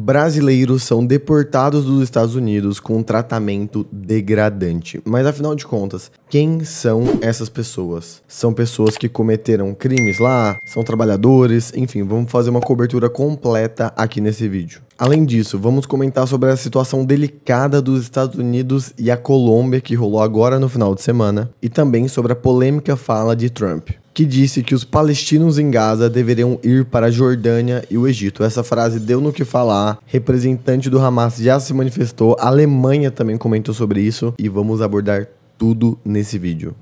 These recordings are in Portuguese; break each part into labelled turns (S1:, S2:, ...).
S1: Brasileiros são deportados dos Estados Unidos com um tratamento degradante. Mas afinal de contas, quem são essas pessoas? São pessoas que cometeram crimes lá? São trabalhadores? Enfim, vamos fazer uma cobertura completa aqui nesse vídeo. Além disso, vamos comentar sobre a situação delicada dos Estados Unidos e a Colômbia que rolou agora no final de semana, e também sobre a polêmica fala de Trump, que disse que os palestinos em Gaza deveriam ir para a Jordânia e o Egito. Essa frase deu no que falar, representante do Hamas já se manifestou, a Alemanha também comentou sobre isso, e vamos abordar tudo nesse vídeo.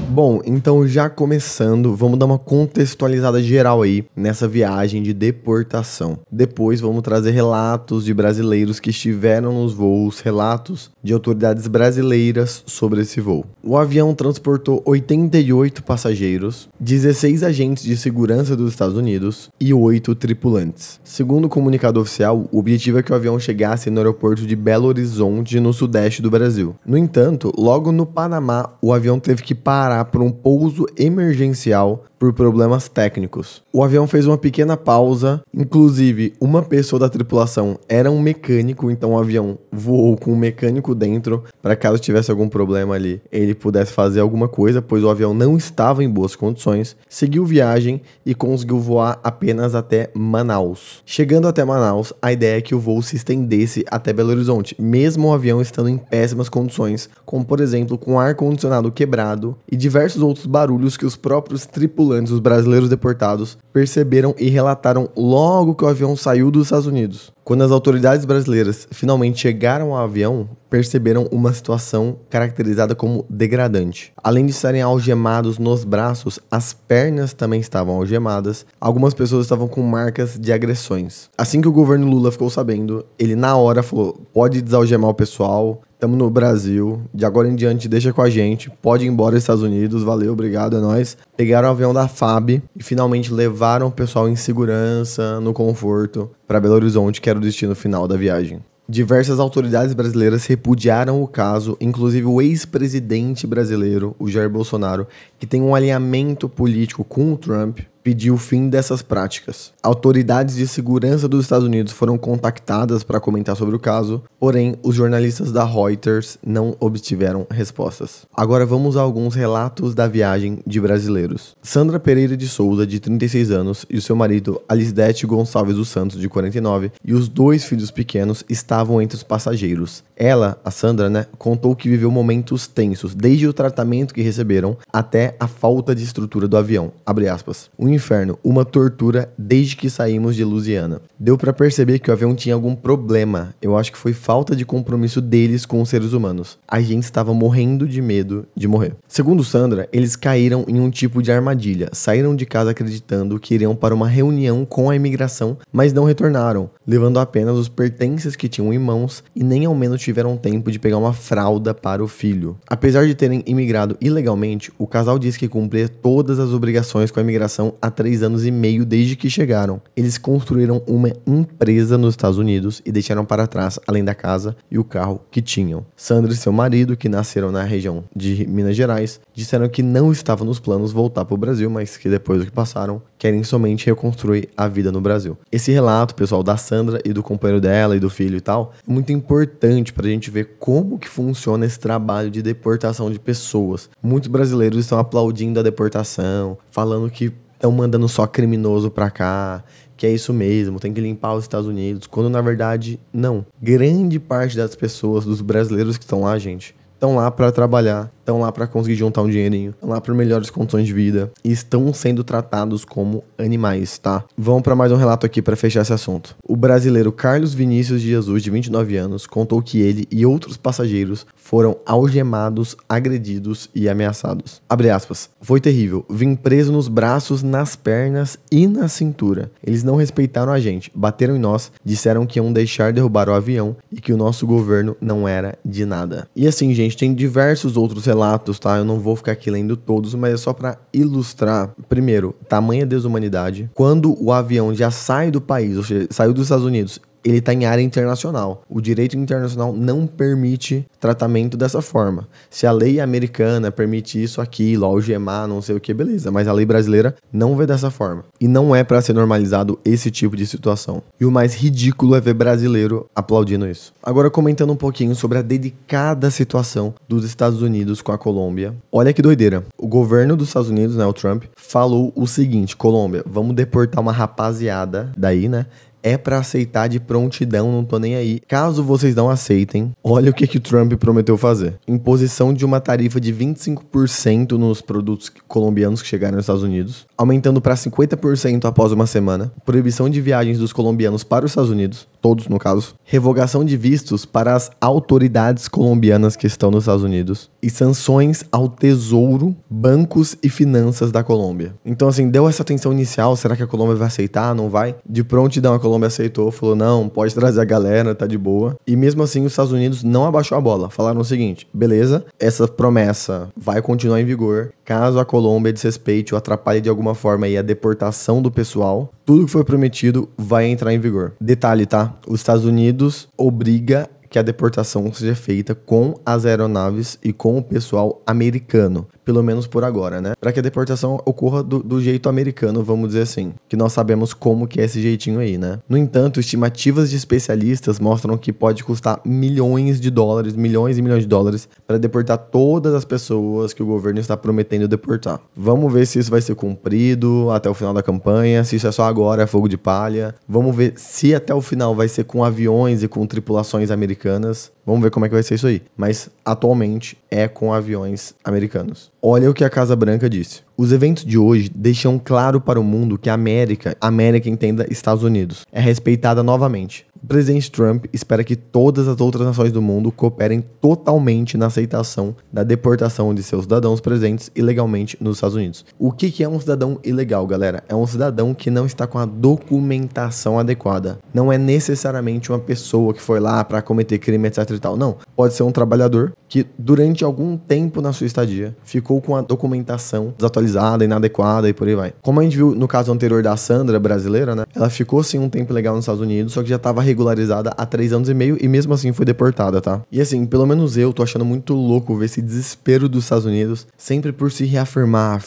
S1: Bom, então já começando, vamos dar uma contextualizada geral aí nessa viagem de deportação. Depois vamos trazer relatos de brasileiros que estiveram nos voos, relatos de autoridades brasileiras sobre esse voo. O avião transportou 88 passageiros, 16 agentes de segurança dos Estados Unidos e 8 tripulantes. Segundo o comunicado oficial, o objetivo é que o avião chegasse no aeroporto de Belo Horizonte, no sudeste do Brasil. No entanto, logo no Panamá, o avião teve que parar por um pouso emergencial por problemas técnicos. O avião fez uma pequena pausa, inclusive uma pessoa da tripulação era um mecânico, então o avião voou com um mecânico dentro, para caso tivesse algum problema ali, ele pudesse fazer alguma coisa, pois o avião não estava em boas condições, seguiu viagem e conseguiu voar apenas até Manaus. Chegando até Manaus, a ideia é que o voo se estendesse até Belo Horizonte, mesmo o avião estando em péssimas condições, como por exemplo com ar-condicionado quebrado e diversos outros barulhos que os próprios tripulantes, os brasileiros deportados, perceberam e relataram logo que o avião saiu dos Estados Unidos. Quando as autoridades brasileiras finalmente chegaram ao avião, perceberam uma situação caracterizada como degradante. Além de estarem algemados nos braços, as pernas também estavam algemadas. Algumas pessoas estavam com marcas de agressões. Assim que o governo Lula ficou sabendo, ele na hora falou: pode desalgemar o pessoal, estamos no Brasil, de agora em diante deixa com a gente, pode ir embora aos Estados Unidos, valeu, obrigado, é nóis. Pegaram o avião da FAB e finalmente levaram o pessoal em segurança, no conforto, para Belo Horizonte, que era o destino final da viagem. Diversas autoridades brasileiras repudiaram o caso, inclusive o ex-presidente brasileiro, o Jair Bolsonaro, que tem um alinhamento político com o Trump, pediu o fim dessas práticas. Autoridades de segurança dos Estados Unidos foram contactadas para comentar sobre o caso, porém os jornalistas da Reuters não obtiveram respostas. Agora vamos a alguns relatos da viagem de brasileiros. Sandra Pereira de Souza, de 36 anos, e o seu marido Alisdete Gonçalves dos Santos, de 49, e os 2 filhos pequenos estavam entre os passageiros. Ela, a Sandra, contou que viveu momentos tensos, desde o tratamento que receberam até a falta de estrutura do avião. Abre aspas. Um inferno, uma tortura desde que saímos de Louisiana. Deu pra perceber que o avião tinha algum problema. Eu acho que foi falta de compromisso deles com os seres humanos. A gente estava morrendo de medo de morrer. Segundo Sandra, eles caíram em um tipo de armadilha. Saíram de casa acreditando que iriam para uma reunião com a imigração, mas não retornaram, levando apenas os pertences que tinham em mãos e nem ao menos tiveram tempo de pegar uma fralda para o filho. Apesar de terem imigrado ilegalmente, o casal diz que cumpria todas as obrigações com a imigração há 3 anos e meio desde que chegaram. Eles construíram uma empresa nos Estados Unidos e deixaram para trás, além da casa e o carro que tinham. Sandra e seu marido, que nasceram na região de Minas Gerais, disseram que não estava nos planos voltar para o Brasil, mas que depois do que passaram, querem somente reconstruir a vida no Brasil. Esse relato, pessoal, da Sandra e do companheiro dela e do filho e tal, é muito importante para a gente ver como que funciona esse trabalho de deportação de pessoas. Muitos brasileiros estão aplaudindo a deportação, falando que estão mandando só criminoso pra cá, que é isso mesmo, tem que limpar os Estados Unidos, quando na verdade não. Grande parte das pessoas, dos brasileiros que estão lá, gente, estão lá para trabalhar, estão lá para conseguir juntar um dinheirinho, estão lá por melhores condições de vida e estão sendo tratados como animais, tá? Vamos para mais um relato aqui para fechar esse assunto. O brasileiro Carlos Vinícius de Jesus, de 29 anos, contou que ele e outros passageiros foram algemados, agredidos e ameaçados. Abre aspas. Foi terrível. Vim preso nos braços, nas pernas e na cintura. Eles não respeitaram a gente, bateram em nós, disseram que iam deixar derrubar o avião e que o nosso governo não era de nada. E assim, gente, tem diversos outros relatos, tá? Eu não vou ficar aqui lendo todos, mas é só para ilustrar. Primeiro, tamanha desumanidade. Quando o avião já sai do país, ou seja, saiu dos Estados Unidos, ele está em área internacional. O direito internacional não permite tratamento dessa forma. Se a lei americana permite isso, aquilo, algemar, não sei o que, beleza. Mas a lei brasileira não vê dessa forma. E não é para ser normalizado esse tipo de situação. E o mais ridículo é ver brasileiro aplaudindo isso. Agora, comentando um pouquinho sobre a delicada situação dos Estados Unidos com a Colômbia. Olha que doideira. O governo dos Estados Unidos, né, o Trump, falou o seguinte: Colômbia, vamos deportar uma rapaziada daí, né? É pra aceitar de prontidão, não tô nem aí. Caso vocês não aceitem, olha o que o Trump prometeu fazer. Imposição de uma tarifa de 25% nos produtos colombianos que chegaram nos Estados Unidos, aumentando para 50% após uma semana. Proibição de viagens dos colombianos para os Estados Unidos, todos no caso. Revogação de vistos para as autoridades colombianas que estão nos Estados Unidos. E sanções ao tesouro, bancos e finanças da Colômbia. Então assim, deu essa tensão inicial, será que a Colômbia vai aceitar, não vai? De prontidão a Colômbia aceitou, falou, não, pode trazer a galera, tá de boa. E mesmo assim, os Estados Unidos não abaixou a bola. Falaram o seguinte, beleza, essa promessa vai continuar em vigor. Caso a Colômbia desrespeite ou atrapalhe de alguma forma aí a deportação do pessoal, tudo que foi prometido vai entrar em vigor. Detalhe, tá? Os Estados Unidos obriga que a deportação seja feita com as aeronaves e com o pessoal americano. Pelo menos por agora, né? Para que a deportação ocorra do jeito americano, vamos dizer assim. Que nós sabemos como que é esse jeitinho aí, né? No entanto, estimativas de especialistas mostram que pode custar milhões de dólares, milhões e milhões de dólares, para deportar todas as pessoas que o governo está prometendo deportar. Vamos ver se isso vai ser cumprido até o final da campanha, se isso é só agora, é fogo de palha. Vamos ver se até o final vai ser com aviões e com tripulações americanas. Vamos ver como é que vai ser isso aí. Mas, atualmente, é com aviões americanos. Olha o que a Casa Branca disse. Os eventos de hoje deixam claro para o mundo que a América entenda Estados Unidos, é respeitada novamente. O presidente Trump espera que todas as outras nações do mundo cooperem totalmente na aceitação da deportação de seus cidadãos presentes ilegalmente nos Estados Unidos. O que é um cidadão ilegal, galera? É um cidadão que não está com a documentação adequada. Não é necessariamente uma pessoa que foi lá para cometer crime, etc e tal. Não. Pode ser um trabalhador que durante algum tempo na sua estadia ficou com a documentação desatualizada, inadequada e por aí vai. Como a gente viu no caso anterior da Sandra, brasileira, né? Ela ficou sim um tempo legal nos Estados Unidos, só que já estava regularizada há 3 anos e meio e mesmo assim foi deportada, tá? E assim, pelo menos eu tô achando muito louco ver esse desespero dos Estados Unidos sempre por se reafirmar,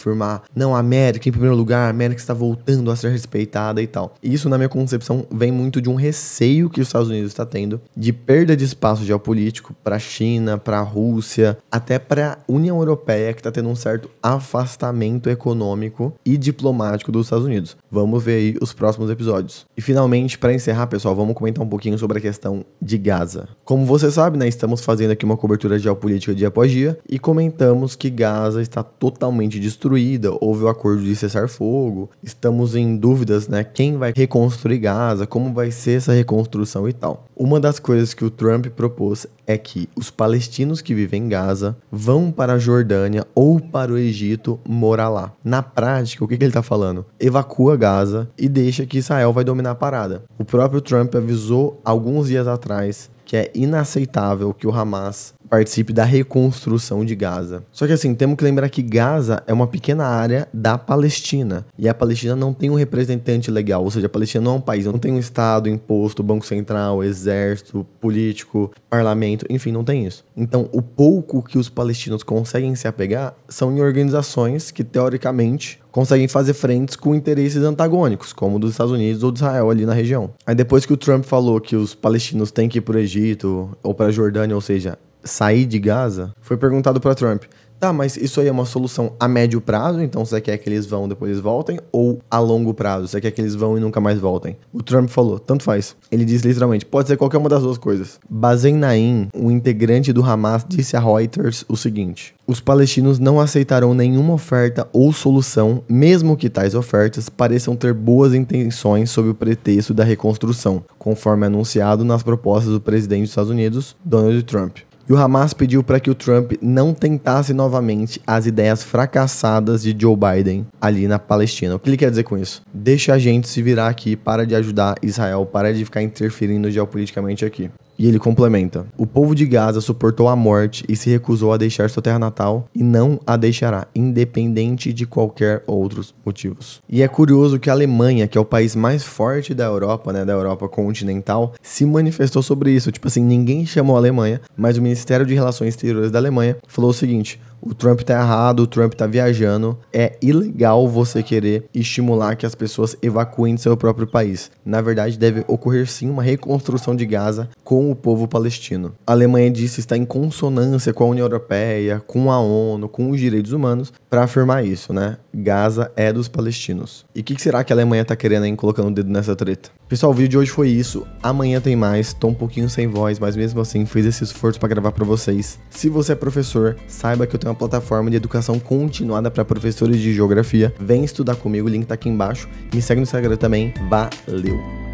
S1: não, a América em primeiro lugar, a América está voltando a ser respeitada e tal. E isso, na minha concepção, vem muito de um receio que os Estados Unidos está tendo de perda de espaço geopolítico para a China, para a Rússia, até para a União Europeia, que está tendo um certo afastamento econômico e diplomático dos Estados Unidos. Vamos ver aí os próximos episódios. E finalmente, para encerrar, pessoal, vamos comentar um pouquinho sobre a questão de Gaza. Como você sabe, né, estamos fazendo aqui uma cobertura geopolítica dia após dia e comentamos que Gaza está totalmente destruída, houve o acordo de cessar-fogo, estamos em dúvidas, né, quem vai reconstruir Gaza, como vai ser essa reconstrução e tal. Uma das coisas que o Trump propôs é que os palestinos que vivem em Gaza vão para a Jordânia ou para o Egito morar lá. Na prática, o que ele está falando? Evacua Gaza e deixa que Israel vai dominar a parada. O próprio Trump avisou alguns dias atrás que é inaceitável que o Hamas participe da reconstrução de Gaza. Só que assim, temos que lembrar que Gaza é uma pequena área da Palestina. E a Palestina não tem um representante legal. Ou seja, a Palestina não é um país. Não tem um estado, imposto, banco central, exército, político, parlamento. Enfim, não tem isso. Então, o pouco que os palestinos conseguem se apegar são em organizações que, teoricamente, conseguem fazer frentes com interesses antagônicos, como o dos Estados Unidos ou de Israel ali na região. Aí depois que o Trump falou que os palestinos têm que ir para o Egito ou para a Jordânia, ou seja, sair de Gaza, foi perguntado para Trump, tá, mas isso aí é uma solução a médio prazo, então você quer que eles vão depois eles voltem, ou a longo prazo, você quer que eles vão e nunca mais voltem? O Trump falou, tanto faz. Ele disse literalmente, pode ser qualquer uma das duas coisas. Bazen Naim, um integrante do Hamas, disse a Reuters o seguinte: os palestinos não aceitarão nenhuma oferta ou solução, mesmo que tais ofertas pareçam ter boas intenções sob o pretexto da reconstrução, conforme anunciado nas propostas do presidente dos Estados Unidos, Donald Trump. E o Hamas pediu para que o Trump não tentasse novamente as ideias fracassadas de Joe Biden ali na Palestina. O que ele quer dizer com isso? Deixa a gente se virar aqui, para de ajudar Israel, para de ficar interferindo geopoliticamente aqui. E ele complementa: o povo de Gaza suportou a morte e se recusou a deixar sua terra natal e não a deixará, independente de qualquer outros motivos. E é curioso que a Alemanha, que é o país mais forte da Europa, né, da Europa continental, se manifestou sobre isso. Tipo assim, ninguém chamou a Alemanha, mas o Ministério de Relações Exteriores da Alemanha falou o seguinte: o Trump tá errado, o Trump tá viajando, é ilegal você querer estimular que as pessoas evacuem de seu próprio país. Na verdade, deve ocorrer sim uma reconstrução de Gaza com o povo palestino. A Alemanha disse estar em consonância com a União Europeia, com a ONU, com os direitos humanos, para afirmar isso, né? Gaza é dos palestinos. E o que será que a Alemanha tá querendo aí, colocando o dedo nessa treta? Pessoal, o vídeo de hoje foi isso. Amanhã tem mais. Tô um pouquinho sem voz, mas mesmo assim fiz esse esforço para gravar para vocês. Se você é professor, saiba que eu tenho uma plataforma de educação continuada para professores de geografia. Vem estudar comigo, o link tá aqui embaixo. Me segue no Instagram também. Valeu!